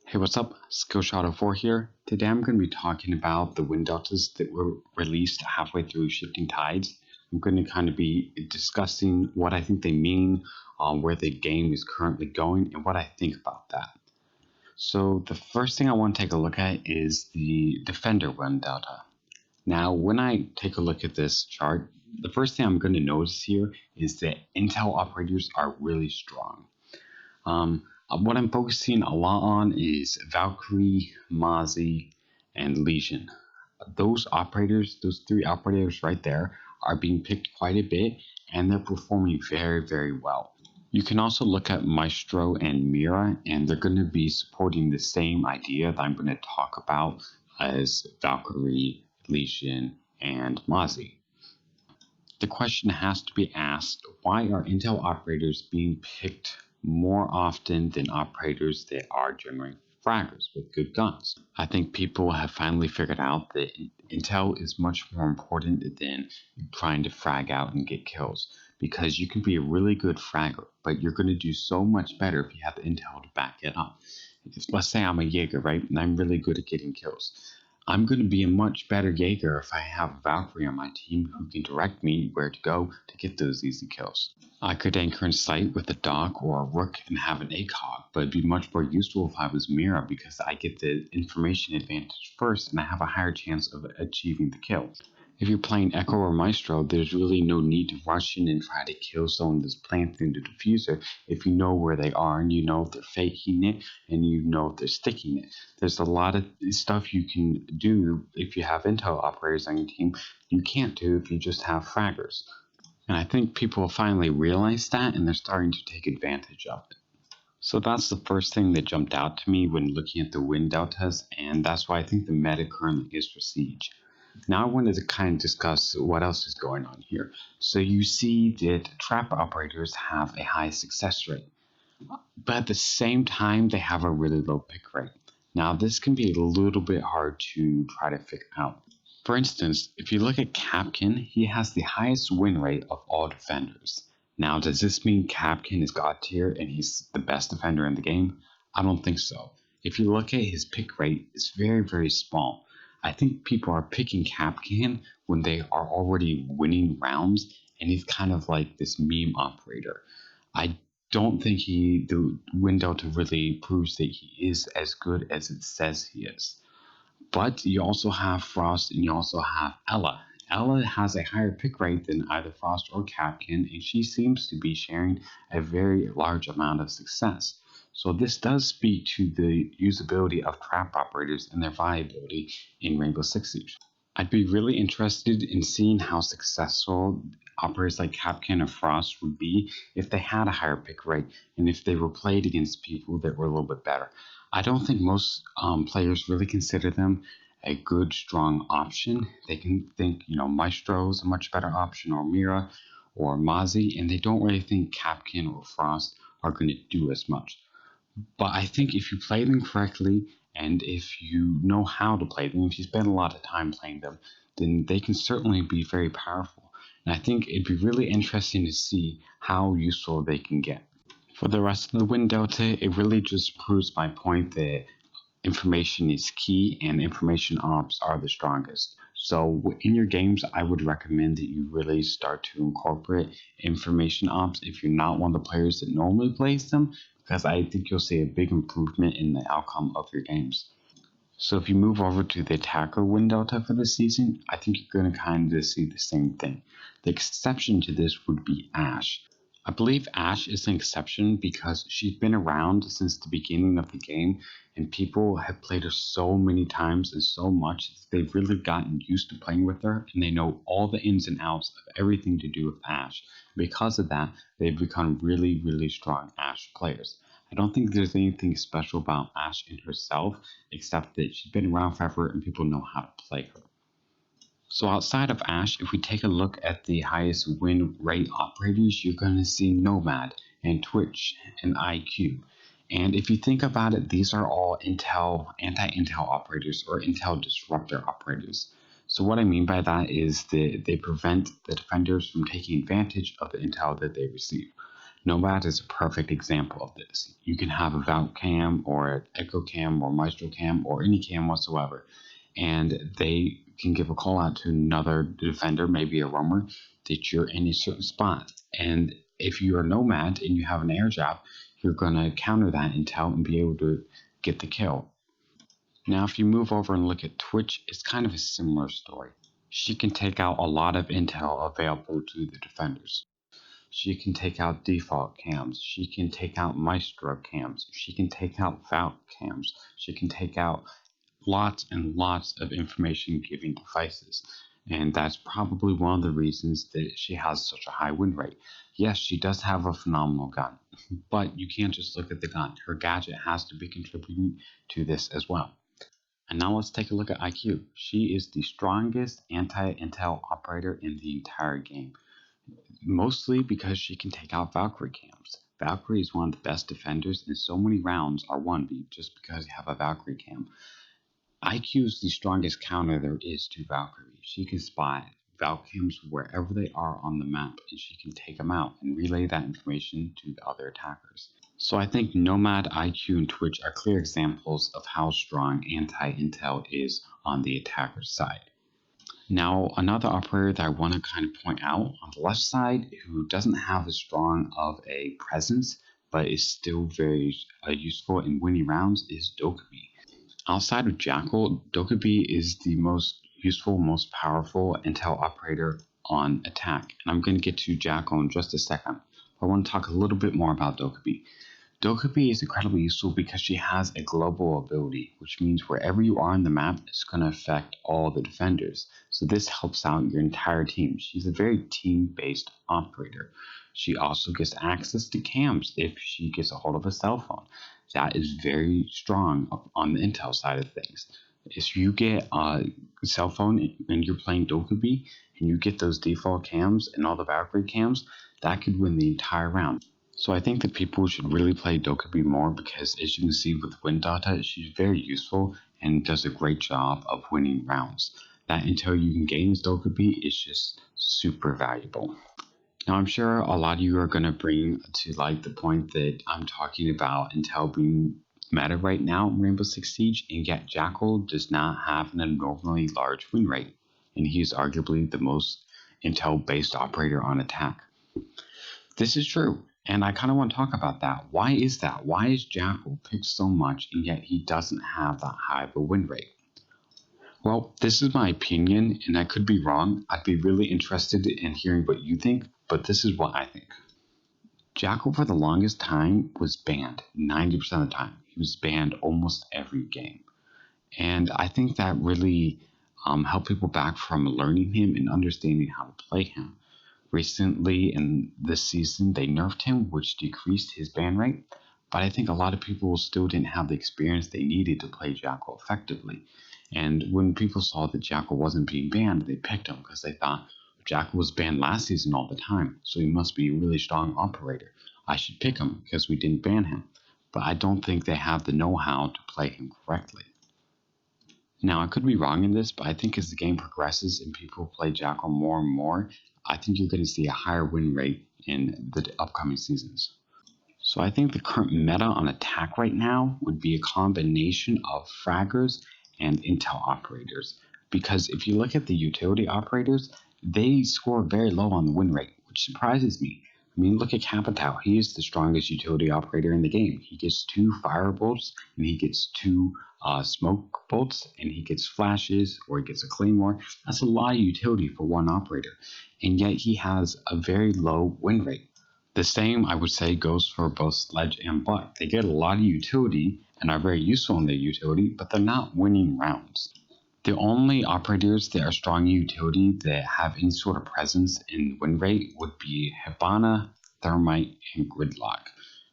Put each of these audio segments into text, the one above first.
Hey, what's up? Skillshot04 here. Today I'm going to be talking about the wind deltas that were released halfway through Shifting Tides. I'm going to kind of be discussing what I think they mean, where the game is currently going, and what I think about that. So the first thing I want to take a look at is the Defender wind delta. Now, when I take a look at this chart, the first thing I'm going to notice here is that Intel operators are really strong. What I'm focusing a lot on is Valkyrie, Mozzie, and Legion. Those operators, those three operators right there, are being picked quite a bit, and they're performing very, very well. You can also look at Maestro and Mira, and they're going to be supporting the same idea that I'm going to talk about as Valkyrie, Legion, and Mozzie. The question has to be asked, why are Intel operators being picked more often than operators that are generating fraggers with good guns? I think people have finally figured out that Intel is much more important than trying to frag out and get kills, because you can be a really good fragger, but you're going to do so much better if you have the Intel to back it up. Let's say I'm a Jaeger, right, and I'm really good at getting kills. I'm going to be a much better Jaeger if I have a Valkyrie on my team who can direct me where to go to get those easy kills. I could anchor in sight with a Doc or a Rook and have an ACOG, but it'd be much more useful if I was Mira because I get the information advantage first and I have a higher chance of achieving the kill. If you're playing Echo or Maestro, there's really no need to rush in and try to kill someone that's planting the diffuser if you know where they are and you know if they're faking it and you know if they're sticking it. There's a lot of stuff you can do if you have Intel operators on your team you can't do if you just have fraggers. And I think people finally realize that and they're starting to take advantage of it. So that's the first thing that jumped out to me when looking at the win deltas, and that's why I think the meta currently is for Siege. Now I wanted to kind of discuss what else is going on here. So you see that trap operators have a high success rate, but at the same time they have a really low pick rate. Now this can be a little bit hard to try to figure out. For instance, if you look at Kapkan, he has the highest win rate of all defenders. Now, does this mean Kapkan is God tier and he's the best defender in the game? I don't think so. If you look at his pick rate, it's very, very small. I think people are picking Kapkan when they are already winning rounds, and he's kind of like this meme operator. I don't think the win delta really proves that he is as good as it says he is. But you also have Frost and you also have Ella. Ella has a higher pick rate than either Frost or Kapkan, and she seems to be sharing a very large amount of success. So this does speak to the usability of trap operators and their viability in Rainbow Six Siege. I'd be really interested in seeing how successful operators like Kapkan or Frost would be if they had a higher pick rate and if they were played against people that were a little bit better. I don't think most players really consider them a good, strong option. They can think, Maestro is a much better option, or Mira, or Mozzie, and they don't really think Kapkan or Frost are going to do as much. But I think if you play them correctly, and if you know how to play them, if you spend a lot of time playing them, then they can certainly be very powerful. And I think it'd be really interesting to see how useful they can get. For the rest of the win delta, it really just proves my point that information is key and information ops are the strongest. So in your games, I would recommend that you really start to incorporate information ops if you're not one of the players that normally plays them, because I think you'll see a big improvement in the outcome of your games. So if you move over to the attacker win delta for this season, I think you're going to kind of see the same thing. The exception to this would be Ashe. I believe Ashe is an exception because she's been around since the beginning of the game, and people have played her so many times and so much that they've really gotten used to playing with her, and they know all the ins and outs of everything to do with Ashe. Because of that, they've become really, really strong Ashe players. I don't think there's anything special about Ashe in herself, except that she's been around forever and people know how to play her. So outside of Ashe, if we take a look at the highest win rate operators, you're going to see Nomad and Twitch and IQ. And if you think about it, these are all Intel, anti-Intel operators or Intel disruptor operators. So what I mean by that is that they prevent the defenders from taking advantage of the intel that they receive. Nomad is a perfect example of this. You can have a Valk cam or an Echo cam or Maestro cam or any cam whatsoever, and they can give a call out to another defender, maybe a roamer, that you're in a certain spot. And if you're a Nomad and you have an air jab, you're going to counter that intel and be able to get the kill. Now, if you move over and look at Twitch, it's kind of a similar story. She can take out a lot of intel available to the defenders. She can take out default cams. She can take out Maestro cams. She can take out Valk cams. She can take out lots and lots of information giving devices. And that's probably one of the reasons that she has such a high win rate. Yes, she does have a phenomenal gun, but you can't just look at the gun. Her gadget has to be contributing to this as well. And now let's take a look at IQ. She is the strongest anti-intel operator in the entire game, mostly because she can take out Valkyrie cams. Valkyrie is one of the best defenders, and so many rounds are won just because you have a Valkyrie cam. IQ is the strongest counter there is to Valkyrie. She can spy Valkyries wherever they are on the map, and she can take them out and relay that information to the other attackers. So I think Nomad, IQ, and Twitch are clear examples of how strong anti-intel is on the attacker's side. Now, another operator that I want to kind of point out on the left side who doesn't have as strong of a presence but is still very useful in winning rounds is Dokkaebi. Outside of Jackal, Dokkaebi is the most useful, most powerful intel operator on attack. And I'm going to get to Jackal in just a second. I want to talk a little bit more about Dokkaebi. Dokkaebi is incredibly useful because she has a global ability, which means wherever you are on the map, it's going to affect all the defenders. So this helps out your entire team. She's a very team-based operator. She also gets access to cams if she gets a hold of a cell phone. That is very strong on the intel side of things. If you get a cell phone and you're playing Dokkaebi and you get those default cams and all the Valkyrie cams, that could win the entire round. So I think that people should really play Dokkaebi more because, as you can see with Windata, she's very useful and does a great job of winning rounds. That intel you can gain as Dokkaebi is just super valuable. Now I'm sure a lot of you are going to bring to light the point that I'm talking about intel being meta right now in Rainbow Six Siege, and yet Jackal does not have an abnormally large win rate, and he's arguably the most intel-based operator on attack. This is true. And I kind of want to talk about that. Why is that? Why is Jackal picked so much and yet he doesn't have that high of a win rate? Well, this is my opinion and I could be wrong. I'd be really interested in hearing what you think, but this is what I think. Jackal for the longest time was banned 90% of the time. He was banned almost every game. And I think that really helped people back from learning him and understanding how to play him. Recently in this season, they nerfed him, which decreased his ban rate, but I think a lot of people still didn't have the experience they needed to play Jackal effectively. And when people saw that Jackal wasn't being banned, they picked him because they thought Jackal was banned last season all the time, so he must be a really strong operator. I should pick him because we didn't ban him. But I don't think they have the know-how to play him correctly. Now, I could be wrong in this, but I think as the game progresses and people play Jackal more and more, I think you're going to see a higher win rate in the upcoming seasons. So I think the current meta on attack right now would be a combination of fraggers and intel operators. Because if you look at the utility operators, they score very low on the win rate, which surprises me. I mean, look at Capitao. He is the strongest utility operator in the game. He gets 2 fire bolts, and he gets 2 smoke bolts, and he gets flashes, or he gets a claymore. That's a lot of utility for one operator, and yet he has a very low win rate. The same, I would say, goes for both Sledge and Buck. They get a lot of utility and are very useful in their utility, but they're not winning rounds. The only operators that are strong in utility that have any sort of presence in win rate would be Hibana, Thermite, and Gridlock.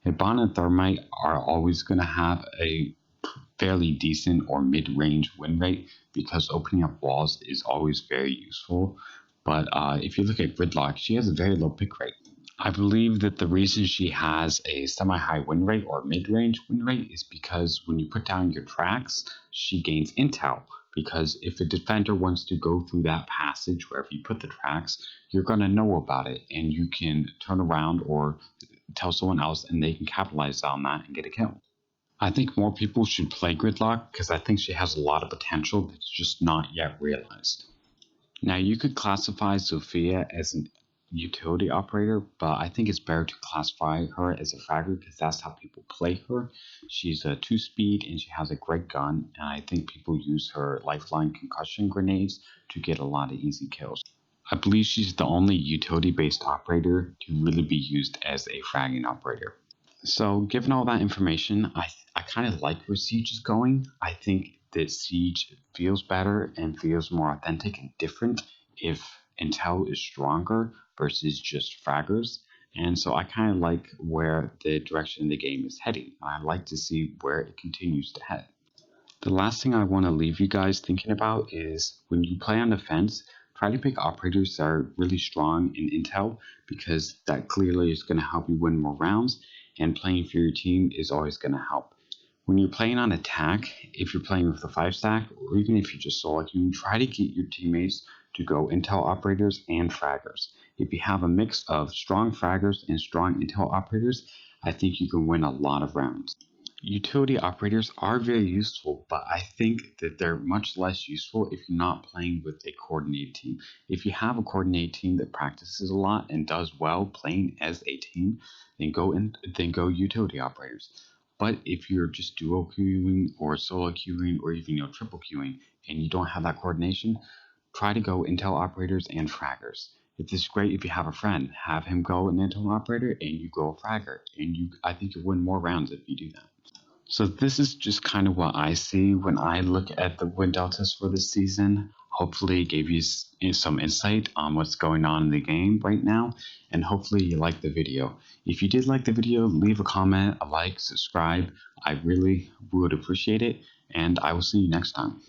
Hibana and Thermite are always going to have a fairly decent or mid-range win rate because opening up walls is always very useful. But if you look at Gridlock, she has a very low pick rate. I believe that the reason she has a semi-high win rate or mid-range win rate is because when you put down your tracks, she gains intel. Because if a defender wants to go through that passage wherever you put the tracks, you're going to know about it and you can turn around or tell someone else and they can capitalize on that and get a kill. I think more people should play Gridlock because I think she has a lot of potential that's just not yet realized. Now, you could classify Sophia as an utility operator, but I think it's better to classify her as a fragger because that's how people play her. She's a 2-speed and she has a great gun, and I think people use her lifeline concussion grenades to get a lot of easy kills. I believe she's the only utility based operator to really be used as a fragging operator. So, given all that information, I kind of like where Siege is going. I think that Siege feels better and feels more authentic and different if Intel is stronger versus just fraggers. And so I kind of like where the direction the game is heading. I like to see where it continues to head. The last thing I want to leave you guys thinking about is when you play on defense, try to pick operators that are really strong in intel because that clearly is going to help you win more rounds, and playing for your team is always going to help. When you're playing on attack, if you're playing with the 5-stack, or even if you're just solo queuing, try to get your teammates to go intel operators and fraggers. If you have a mix of strong fraggers and strong intel operators, I think you can win a lot of rounds. Utility operators are very useful, but I think that they're much less useful if you're not playing with a coordinated team. If you have a coordinated team that practices a lot and does well playing as a team, then go utility operators. But if you're just duo queuing or solo queuing or even triple queuing and you don't have that coordination, try to go intel operators and fraggers. It's great if you have a friend, have him go an intel operator and you go a fragger, and I think you win more rounds if you do that. So this is just kind of what I see when I look at the win deltas for this season. Hopefully it gave you some insight on what's going on in the game right now, and hopefully you liked the video. If you did like the video, leave a comment, a like, subscribe. I really would appreciate it, and I will see you next time.